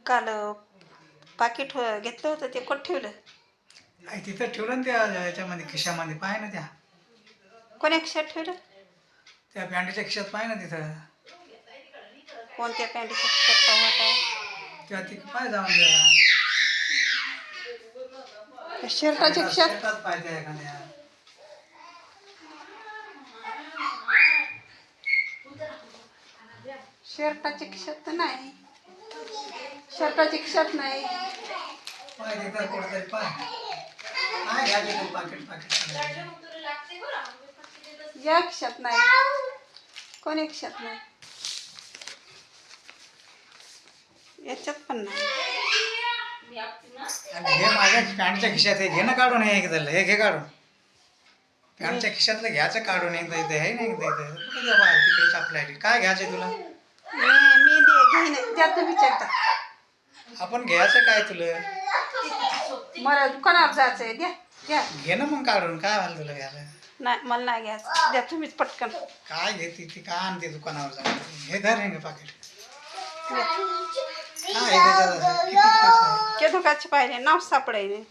काल पाकिट घेतलं होतं ते कोण ठेवलं? आई तिथं ठेवलं ना त्या याच्यामध्ये खिशामध्ये पाय ना त्या कोण्या खिशात ठेवलं? त्या पॅन्टीच्या खिशात पाय ना तिथं कोणत्या पॅन्टीच्या खिशात पाहू आता? त्या ती पाय जाऊन द्या त्या शर्टाच्या खिशात? शर्टात पाय त्या एखाद्या शर्टाच्या खिशात तर नाही. शर्टाच्या खिशात नाही. पाय तिथं कुठंतरी पाय काय घ्यायचे तू पाकिट या खिशात नाही. कोण्या खिशात नाही? याच्यात पण नाही. हे माझ्या पॅन्टच्या खिशात हे घे ना काढून हे घे काढून पॅन्टच्या खिशातलं घ्यायचं काढून एकदा इथे हे नाही एकदा इथे कुठे जा बाहेर तिकडे चापलाय काय घ्यायचंय तुला? मी घेईन त्यात विचारता. आपण घ्यायचं काय तुला? मला दुकानावर जायचंय. द्या घ्या. घे ना मग काढून काय व्हायला तुला घ्यायला? नाही मला नाही घ्यायचं. द्या तुम्हीच पटकन. काय घेते ती काय आणते दुकानावर जाऊन हे धर हे पाकिट द्या. काय आहे त्याच्यात किती पैसे आहे? के दुकानचे पाहिले नाव सापडायने.